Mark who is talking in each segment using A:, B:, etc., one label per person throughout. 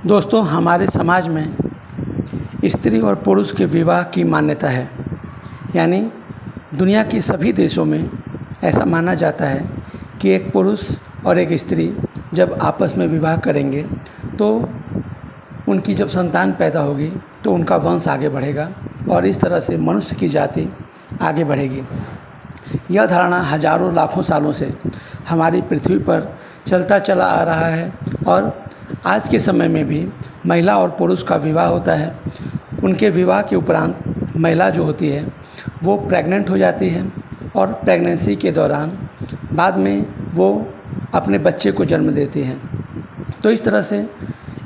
A: दोस्तों, हमारे समाज में स्त्री और पुरुष के विवाह की मान्यता है। यानी दुनिया के सभी देशों में ऐसा माना जाता है कि एक पुरुष और एक स्त्री जब आपस में विवाह करेंगे तो उनकी जब संतान पैदा होगी तो उनका वंश आगे बढ़ेगा और इस तरह से मनुष्य की जाति आगे बढ़ेगी। यह धारणा हजारों लाखों सालों से हमारी पृथ्वी पर चलता चला आ रहा है और आज के समय में भी महिला और पुरुष का विवाह होता है। उनके विवाह के उपरांत महिला जो होती है वो प्रेग्नेंट हो जाती है और प्रेगनेंसी के दौरान बाद में वो अपने बच्चे को जन्म देती है। तो इस तरह से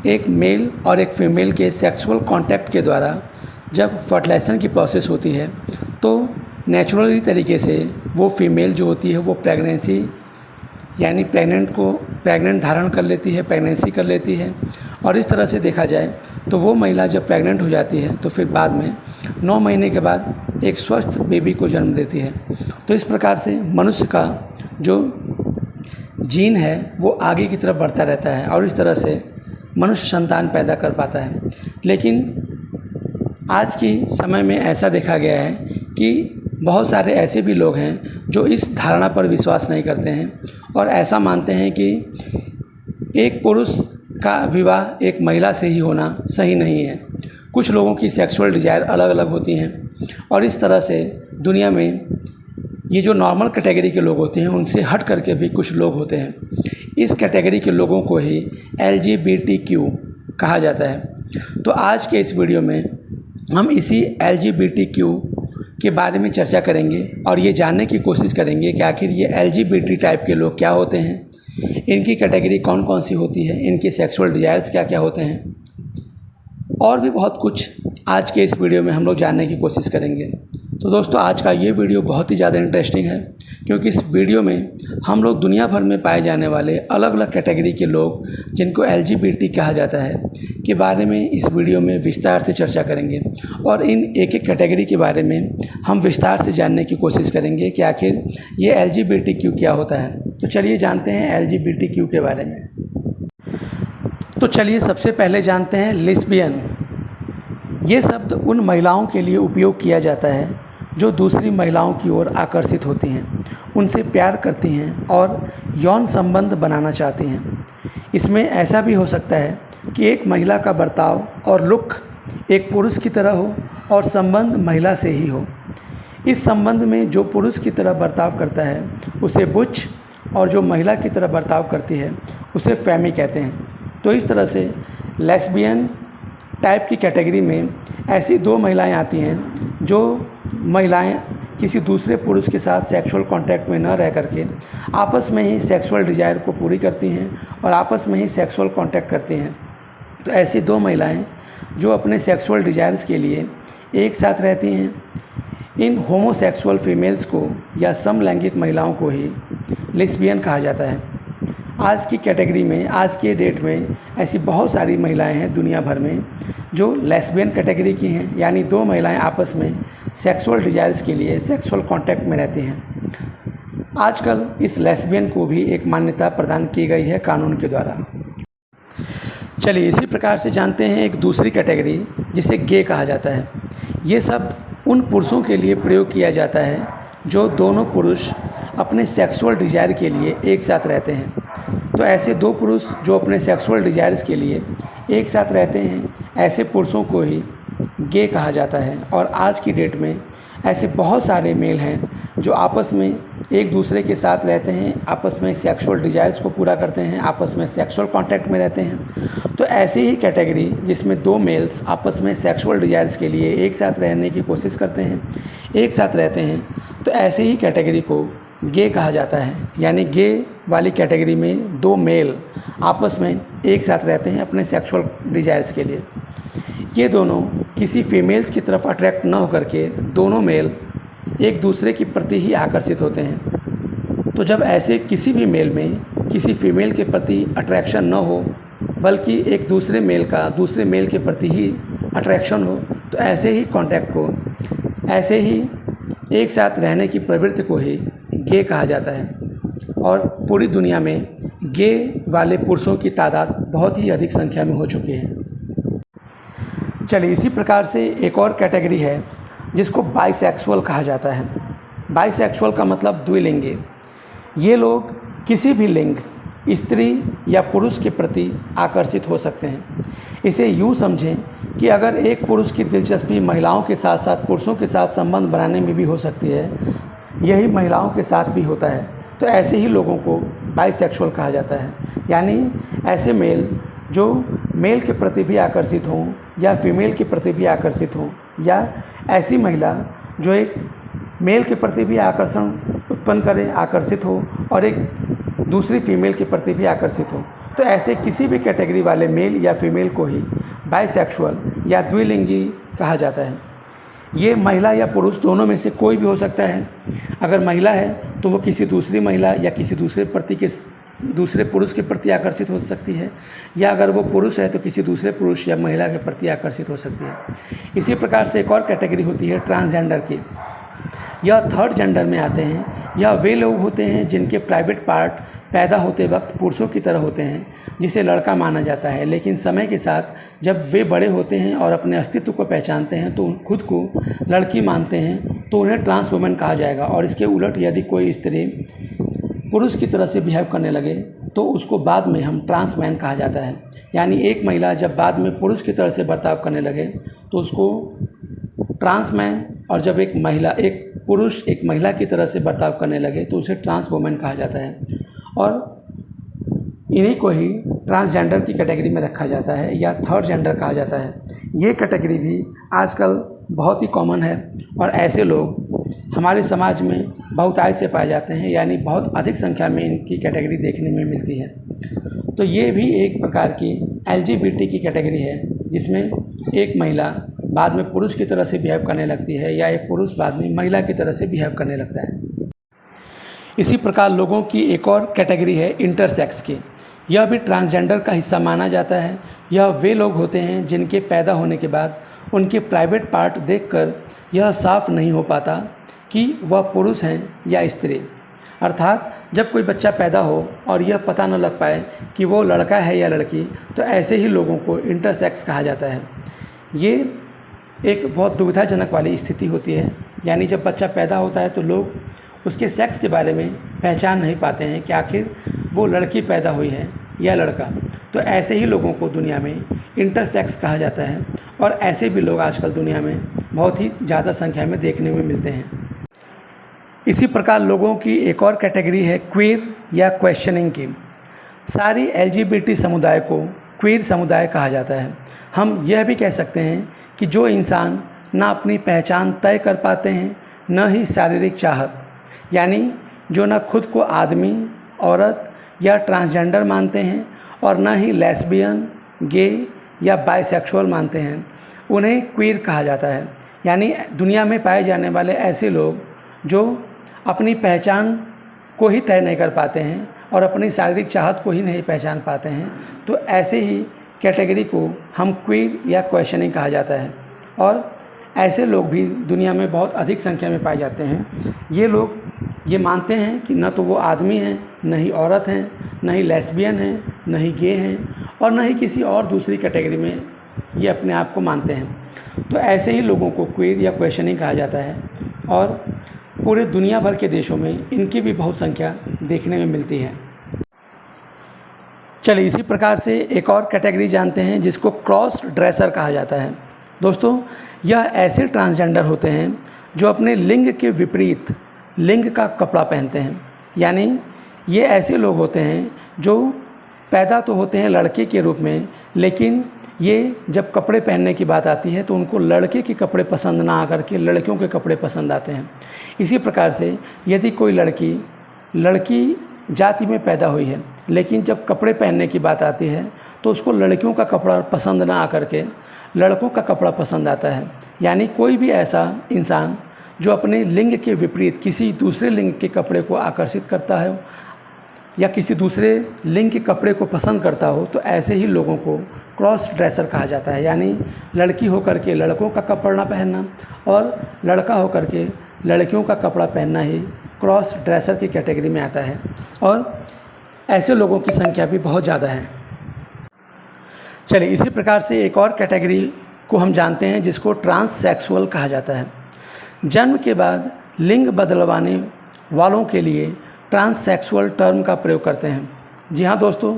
A: एक मेल और एक फीमेल के सेक्सुअल कांटेक्ट के द्वारा जब फर्टिलाइजेशन की प्रोसेस होती है तो नेचुरली तरीके से वो फीमेल जो होती है वो प्रेगनेंसी यानी प्रेग्नेंट धारण कर लेती है, प्रेगनेंसी कर लेती है। और इस तरह से देखा जाए तो वो महिला जब प्रेग्नेंट हो जाती है तो फिर बाद में 9 महीने के बाद एक स्वस्थ बेबी को जन्म देती है। तो इस प्रकार से मनुष्य का जो जीन है वो आगे की तरफ बढ़ता रहता है और इस तरह से मनुष्य संतान पैदा कर पाता है। लेकिन आज के समय में ऐसा देखा गया है कि बहुत सारे ऐसे भी लोग हैं जो इस धारणा पर विश्वास नहीं करते हैं और ऐसा मानते हैं कि एक पुरुष का विवाह एक महिला से ही होना सही नहीं है। कुछ लोगों की सेक्सुअल डिज़ायर अलग अलग होती हैं और इस तरह से दुनिया में ये जो नॉर्मल कैटेगरी के लोग होते हैं उनसे हट करके भी कुछ लोग होते हैं। इस कैटेगरी के लोगों को ही LGBTQ कहा जाता है। तो आज के इस वीडियो में हम इसी LGBTQ के बारे में चर्चा करेंगे और ये जानने की कोशिश करेंगे कि आखिर ये LGBT टाइप के लोग क्या होते हैं, इनकी कैटेगरी कौन कौन सी होती है, इनके सेक्सुअल डिज़ायर्स क्या क्या होते हैं और भी बहुत कुछ आज के इस वीडियो में हम लोग जानने की कोशिश करेंगे। तो दोस्तों, आज का ये वीडियो बहुत ही ज़्यादा इंटरेस्टिंग है क्योंकि इस वीडियो में हम लोग दुनिया भर में पाए जाने वाले अलग अलग कैटेगरी के लोग जिनको LGBT कहा जाता है के बारे में इस वीडियो में विस्तार से चर्चा करेंगे और इन एक एक कैटेगरी के बारे में हम विस्तार से जानने की कोशिश करेंगे कि आखिर ये LGBTQ क्या होता है। तो चलिए जानते हैं LGBTQ के बारे में। तो चलिए सबसे पहले जानते हैं लेस्बियन। ये शब्द उन महिलाओं के लिए उपयोग किया जाता है जो दूसरी महिलाओं की ओर आकर्षित होती हैं, उनसे प्यार करती हैं और यौन संबंध बनाना चाहती हैं। इसमें ऐसा भी हो सकता है कि एक महिला का बर्ताव और लुक एक पुरुष की तरह हो और संबंध महिला से ही हो। इस संबंध में जो पुरुष की तरह बर्ताव करता है उसे बुच और जो महिला की तरह बर्ताव करती है उसे फेमी कहते हैं। तो इस तरह से लेस्बियन टाइप की कैटेगरी में ऐसी 2 महिलाएं आती हैं जो महिलाएं किसी दूसरे पुरुष के साथ सेक्सुअल कांटेक्ट में न रह करके आपस में ही सेक्सुअल डिज़ायर को पूरी करती हैं और आपस में ही सेक्सुअल कांटेक्ट करती हैं। तो ऐसी 2 महिलाएं जो अपने सेक्सुअल डिज़ायर्स के लिए एक साथ रहती हैं, इन होमोसेक्सुअल फीमेल्स को या समलैंगिक महिलाओं को ही लेस्बियन कहा जाता है। आज की कैटेगरी में, आज के डेट में ऐसी बहुत सारी महिलाएं हैं दुनिया भर में जो लेस्बियन कैटेगरी की हैं, यानी 2 महिलाएं आपस में सेक्सुअल डिज़ायर्स के लिए सेक्सुअल कांटेक्ट में रहती हैं। आजकल इस लेस्बियन को भी एक मान्यता प्रदान की गई है कानून के द्वारा। चलिए इसी प्रकार से जानते हैं एक दूसरी कैटेगरी जिसे गे कहा जाता है। ये शब्द उन पुरुषों के लिए प्रयोग किया जाता है जो दोनों पुरुष अपने सेक्सुअल डिज़ायर के लिए एक साथ रहते हैं। तो ऐसे 2 पुरुष जो अपने सेक्सुअल डिज़ायर्स के लिए एक साथ रहते हैं, ऐसे पुरुषों को ही गे कहा जाता है। और आज की डेट में ऐसे बहुत सारे मेल हैं जो आपस में एक दूसरे के साथ रहते हैं, आपस में सेक्सुअल डिज़ायर्स को पूरा करते हैं, आपस में सेक्सुअल कांटेक्ट में रहते हैं। तो ऐसी ही कैटेगरी जिसमें 2 मेल्स आपस में सेक्सुअल डिज़ायर्स के लिए एक साथ रहने की कोशिश करते हैं, एक साथ रहते हैं, तो ऐसे ही कैटेगरी को गे कहा जाता है। यानी गे वाली कैटेगरी में 2 मेल आपस में एक साथ रहते हैं अपने सेक्सुअल डिज़ायर्स के लिए। ये दोनों किसी फीमेल्स की तरफ अट्रैक्ट न होकर के दोनों मेल एक दूसरे के प्रति ही आकर्षित होते हैं। तो जब ऐसे किसी भी मेल में किसी फीमेल के प्रति अट्रैक्शन न हो बल्कि एक दूसरे मेल का दूसरे मेल के प्रति ही अट्रैक्शन हो, तो ऐसे ही कॉन्टैक्ट को, ऐसे ही एक साथ रहने की प्रवृत्ति को ही गे कहा जाता है। और पूरी दुनिया में गे वाले पुरुषों की तादाद बहुत ही अधिक संख्या में हो चुकी है। चलिए, इसी प्रकार से एक और कैटेगरी है जिसको बाइसेक्सुअल कहा जाता है। बाइसेक्सुअल का मतलब द्विलिंगी। ये लोग किसी भी लिंग, स्त्री या पुरुष के प्रति आकर्षित हो सकते हैं। इसे यूँ समझें कि अगर एक पुरुष की दिलचस्पी महिलाओं के साथ साथ पुरुषों के साथ संबंध बनाने में भी हो सकती है, यही महिलाओं के साथ भी होता है, तो ऐसे ही लोगों को बाइसेक्सुअल कहा जाता है। यानी ऐसे मेल जो मेल के प्रति भी आकर्षित हों या फीमेल के प्रति भी आकर्षित हों, या ऐसी महिला जो एक मेल के प्रति भी आकर्षण उत्पन्न करे, आकर्षित हो, और एक दूसरी फीमेल के प्रति भी आकर्षित हो, तो ऐसे किसी भी कैटेगरी वाले मेल या फीमेल को ही बाइसेक्सुअल या द्विलिंगी कहा जाता है। ये महिला या पुरुष दोनों में से कोई भी हो सकता है। अगर महिला है तो वो किसी दूसरी महिला या किसी दूसरे पुरुष के प्रति आकर्षित हो सकती है, या अगर वो पुरुष है तो किसी दूसरे पुरुष या महिला के प्रति आकर्षित हो सकती है। इसी प्रकार से एक और कैटेगरी होती है ट्रांसजेंडर की। यह थर्ड जेंडर में आते हैं। यह वे लोग होते हैं जिनके प्राइवेट पार्ट पैदा होते वक्त पुरुषों की तरह होते हैं, जिसे लड़का माना जाता है, लेकिन समय के साथ जब वे बड़े होते हैं और अपने अस्तित्व को पहचानते हैं तो खुद को लड़की मानते हैं तो उन्हें ट्रांस वुमेन कहा जाएगा। और इसके उलट यदि कोई स्त्री पुरुष की तरह से बिहेव करने लगे तो उसको बाद में हम ट्रांस मैन कहा जाता है। यानी एक महिला जब बाद में पुरुष की तरह से बर्ताव करने लगे तो उसको ट्रांस मैन, और जब एक पुरुष एक महिला की तरह से बर्ताव करने लगे तो उसे ट्रांस वुमेन कहा जाता है। और इन्हीं को ही ट्रांसजेंडर की कैटेगरी में रखा जाता है या थर्ड जेंडर कहा जाता है। ये कैटेगरी भी आजकल बहुत ही कॉमन है और ऐसे लोग हमारे समाज में बहुतायत से पाए जाते हैं, यानी बहुत अधिक संख्या में इनकी कैटेगरी देखने में मिलती है। तो ये भी एक प्रकार की LGBT की कैटेगरी है, जिसमें एक महिला बाद में पुरुष की तरह से बिहेव करने लगती है या एक पुरुष बाद में महिला की तरह से बिहेव करने लगता है। इसी प्रकार लोगों की एक और कैटेगरी है इंटरसेक्स की। यह भी ट्रांसजेंडर का हिस्सा माना जाता है। यह वे लोग होते हैं जिनके पैदा होने के बाद उनके प्राइवेट पार्ट देखकर यह साफ नहीं हो पाता कि वह पुरुष हैं या स्त्री। अर्थात जब कोई बच्चा पैदा हो और यह पता न लग पाए कि वो लड़का है या लड़की, तो ऐसे ही लोगों को इंटरसेक्स कहा जाता है। ये एक बहुत दुविधाजनक वाली स्थिति होती है। यानी जब बच्चा पैदा होता है तो लोग उसके सेक्स के बारे में पहचान नहीं पाते हैं कि आखिर वो लड़की पैदा हुई है या लड़का। तो ऐसे ही लोगों को दुनिया में इंटरसेक्स कहा जाता है और ऐसे भी लोग आजकल दुनिया में बहुत ही ज़्यादा संख्या में देखने में मिलते हैं। इसी प्रकार लोगों की एक और कैटेगरी है क्वीर या क्वेश्चनिंग की। सारी LGBT समुदाय को क्वीर समुदाय कहा जाता है। हम यह भी कह सकते हैं कि जो इंसान ना अपनी पहचान तय कर पाते हैं, न ही शारीरिक चाहत, यानी जो ना खुद को आदमी, औरत या ट्रांसजेंडर मानते हैं और ना ही लेस्बियन, गे या बाइसेक्सुअल मानते हैं, उन्हें क्वीर कहा जाता है। यानी दुनिया में पाए जाने वाले ऐसे लोग जो अपनी पहचान को ही तय नहीं कर पाते हैं और अपनी शारीरिक चाहत को ही नहीं पहचान पाते हैं, तो ऐसे ही कैटेगरी को हम क्वीर या क्वेश्चनिंग कहा जाता है। और ऐसे लोग भी दुनिया में बहुत अधिक संख्या में पाए जाते हैं। ये लोग ये मानते हैं कि न तो वो आदमी हैं, न ही औरत हैं, न ही लेस्बियन हैं, न ही गे हैं और न ही किसी और दूसरी कैटेगरी में ये अपने आप को मानते हैं। तो ऐसे ही लोगों को क्वीर या क्वेश्चनिंग कहा जाता है और पूरे दुनिया भर के देशों में इनकी भी बहुत संख्या देखने में मिलती है। चलिए, इसी प्रकार से एक और कैटेगरी जानते हैं जिसको क्रॉस ड्रेसर कहा जाता है। दोस्तों, यह ऐसे ट्रांसजेंडर होते हैं जो अपने लिंग के विपरीत लिंग का कपड़ा पहनते हैं। यानी ये ऐसे लोग होते हैं जो पैदा तो होते हैं लड़के के रूप में, लेकिन ये जब कपड़े पहनने की बात आती है तो उनको लड़के के कपड़े पसंद ना आकर के लड़कियों के कपड़े पसंद आते हैं। इसी प्रकार से यदि कोई लड़की जाति में पैदा हुई है, लेकिन जब कपड़े पहनने की बात आती है तो उसको लड़कियों का कपड़ा पसंद ना आकर के लड़कों का कपड़ा पसंद आता है। यानी कोई भी ऐसा इंसान जो अपने लिंग के विपरीत किसी दूसरे लिंग के कपड़े को आकर्षित करता है या किसी दूसरे लिंग के कपड़े को पसंद करता हो, तो ऐसे ही लोगों को क्रॉस ड्रेसर कहा जाता है। यानी लड़की होकर के लड़कों का कपड़ा पहनना और लड़का होकर के लड़कियों का कपड़ा पहनना ही क्रॉस ड्रेसर की कैटेगरी में आता है। और ऐसे लोगों की संख्या भी बहुत ज़्यादा है। चलिए इसी प्रकार से एक और कैटेगरी को हम जानते हैं जिसको ट्रांससेक्सुअल कहा जाता है। जन्म के बाद लिंग बदलवाने वालों के लिए ट्रांससेक्सुअल टर्म का प्रयोग करते हैं। जी हाँ दोस्तों,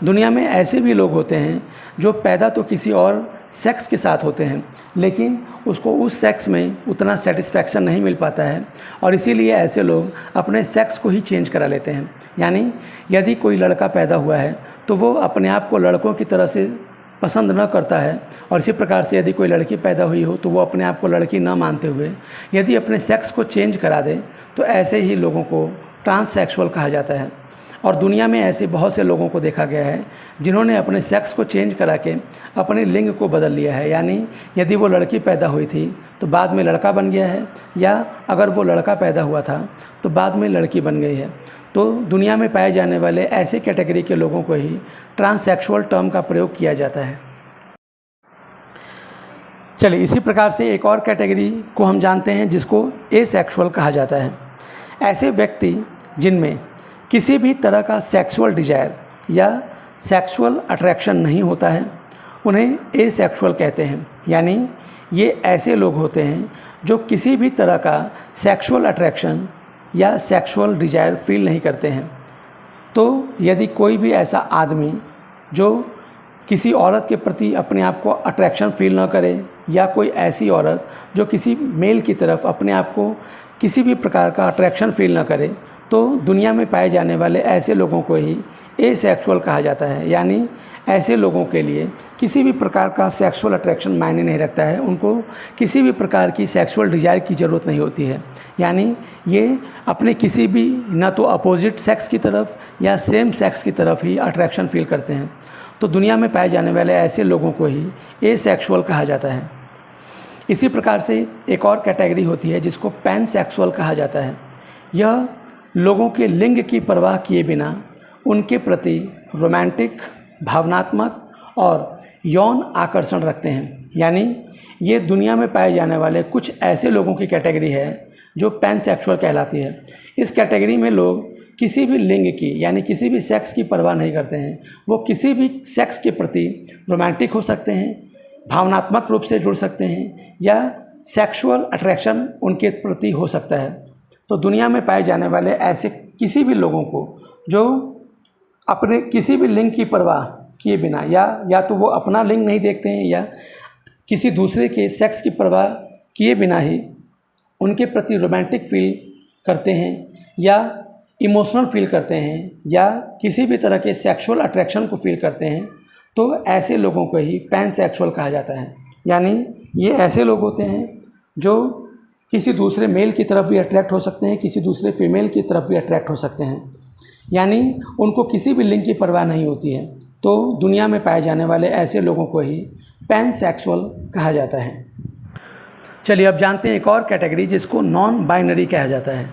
A: दुनिया में ऐसे भी लोग होते हैं जो पैदा तो किसी और सेक्स के साथ होते हैं, लेकिन उसको उस सेक्स में उतना सेटिस्फैक्शन नहीं मिल पाता है और इसीलिए ऐसे लोग अपने सेक्स को ही चेंज करा लेते हैं। यानी यदि कोई लड़का पैदा हुआ है तो वो अपने आप को लड़कों की तरह से पसंद न करता है, और इसी प्रकार से यदि कोई लड़की पैदा हुई हो तो वो अपने आप को लड़की न मानते हुए यदि अपने सेक्स को चेंज करा दे तो ऐसे ही लोगों को ट्रांससेक्सुअल कहा जाता है। और दुनिया में ऐसे बहुत से लोगों को देखा गया है जिन्होंने अपने सेक्स को चेंज करा के अपने लिंग को बदल लिया है। यानी यदि वो लड़की पैदा हुई थी तो बाद में लड़का बन गया है, या अगर वो लड़का पैदा हुआ था तो बाद में लड़की बन गई है। तो दुनिया में पाए जाने वाले ऐसे कैटेगरी के लोगों को ही ट्रांससेक्सुअल टर्म का प्रयोग किया जाता है। चलिए इसी प्रकार से एक और कैटेगरी को हम जानते हैं जिसको एसेक्सुअल कहा जाता है। ऐसे व्यक्ति जिनमें किसी भी तरह का सेक्सुअल डिजायर या सेक्सुअल अट्रैक्शन नहीं होता है उन्हें एसेक्सुअल कहते हैं। यानी ये ऐसे लोग होते हैं जो किसी भी तरह का सेक्सुअल अट्रैक्शन या सेक्सुअल डिजायर फील नहीं करते हैं। तो यदि कोई भी ऐसा आदमी जो किसी औरत के प्रति अपने आप को अट्रैक्शन फील ना करे, या कोई ऐसी औरत जो किसी मेल की तरफ अपने आप को किसी भी प्रकार का अट्रैक्शन फील ना करे, तो दुनिया में पाए जाने वाले ऐसे लोगों को ही एसेक्सुअल कहा जाता है। यानी ऐसे लोगों के लिए किसी भी प्रकार का सेक्सुअल अट्रैक्शन मायने नहीं रखता है, उनको किसी भी प्रकार की सेक्सुअल डिजायर की ज़रूरत नहीं होती है। यानी ये अपने किसी भी ना तो अपोजिट सेक्स की तरफ या सेम सेक्स की तरफ ही अट्रैक्शन फील करते हैं। तो दुनिया में पाए जाने वाले ऐसे लोगों को ही एसेक्सुअल कहा जाता है। इसी प्रकार से एक और कैटेगरी होती है जिसको पैनसेक्सुअल कहा जाता है। यह लोगों के लिंग की परवाह किए बिना उनके प्रति रोमांटिक, भावनात्मक और यौन आकर्षण रखते हैं। यानी ये दुनिया में पाए जाने वाले कुछ ऐसे लोगों की कैटेगरी है जो पैनसेक्सुअल कहलाती है। इस कैटेगरी में लोग किसी भी लिंग की यानी किसी भी सेक्स की परवाह नहीं करते हैं। वो किसी भी सेक्स के प्रति रोमांटिक हो सकते हैं, भावनात्मक रूप से जुड़ सकते हैं, या सेक्सुअल अट्रैक्शन उनके प्रति हो सकता है। तो दुनिया में पाए जाने वाले ऐसे किसी भी लोगों को जो अपने किसी भी लिंग की परवाह किए बिना या तो वो अपना लिंग नहीं देखते हैं या किसी दूसरे के सेक्स की परवाह किए बिना ही उनके प्रति रोमांटिक फील करते हैं या इमोशनल फील करते हैं या किसी भी तरह के सेक्सुअल अट्रैक्शन को फील करते हैं, तो ऐसे लोगों को ही पैनसेक्सुअल कहा जाता है। यानी ये ऐसे लोग होते हैं जो किसी दूसरे मेल की तरफ भी अट्रैक्ट हो सकते हैं, किसी दूसरे फीमेल की तरफ भी अट्रैक्ट हो सकते हैं। यानी उनको किसी भी लिंग की परवाह नहीं होती है। तो दुनिया में पाए जाने वाले ऐसे लोगों को ही पैनसेक्सुअल कहा जाता है। चलिए अब जानते हैं एक और कैटेगरी जिसको नॉन बाइनरी कहा जाता है।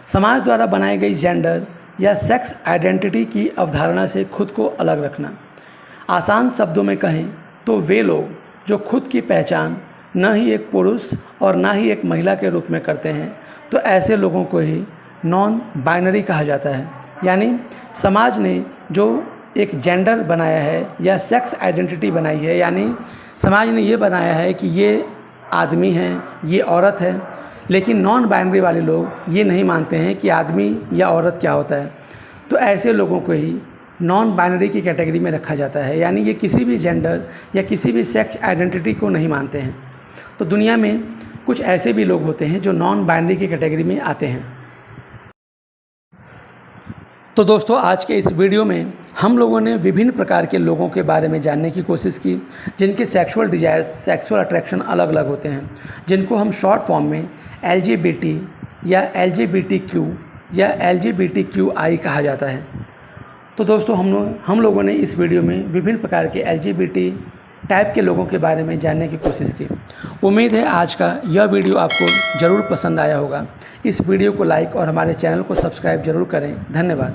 A: समाज द्वारा बनाई गई जेंडर या सेक्स आइडेंटिटी की अवधारणा से खुद को अलग रखना। आसान शब्दों में कहें तो वे लोग जो खुद की पहचान न ही एक पुरुष और ना ही एक महिला के रूप में करते हैं, तो ऐसे लोगों को ही नॉन बाइनरी कहा जाता है। यानी समाज ने जो एक जेंडर बनाया है या सेक्स आइडेंटिटी बनाई है, यानी समाज ने ये बनाया है कि ये आदमी है, ये औरत है, लेकिन नॉन बाइनरी वाले लोग ये नहीं मानते हैं कि आदमी या औरत क्या होता है। तो ऐसे लोगों को ही नॉन बाइनरी की कैटेगरी में रखा जाता है। यानी ये किसी भी जेंडर या किसी भी सेक्स आइडेंटिटी को नहीं मानते हैं। तो दुनिया में कुछ ऐसे भी लोग होते हैं जो नॉन बाइनरी की कैटेगरी में आते हैं। तो दोस्तों आज के इस वीडियो में हम लोगों ने विभिन्न प्रकार के लोगों के बारे में जानने की कोशिश की जिनके सेक्सुअल डिजायर्स, सेक्सुअल अट्रैक्शन अलग अलग होते हैं, जिनको हम शॉर्ट फॉर्म में LGBT या LGBTQ या LGBTQI कहा जाता है। तो दोस्तों हम लोगों ने इस वीडियो में विभिन्न प्रकार के LGBT टाइप के लोगों के बारे में जानने की कोशिश की। उम्मीद है आज का यह वीडियो आपको ज़रूर पसंद आया होगा। इस वीडियो को लाइक और हमारे चैनल को सब्सक्राइब ज़रूर करें। धन्यवाद।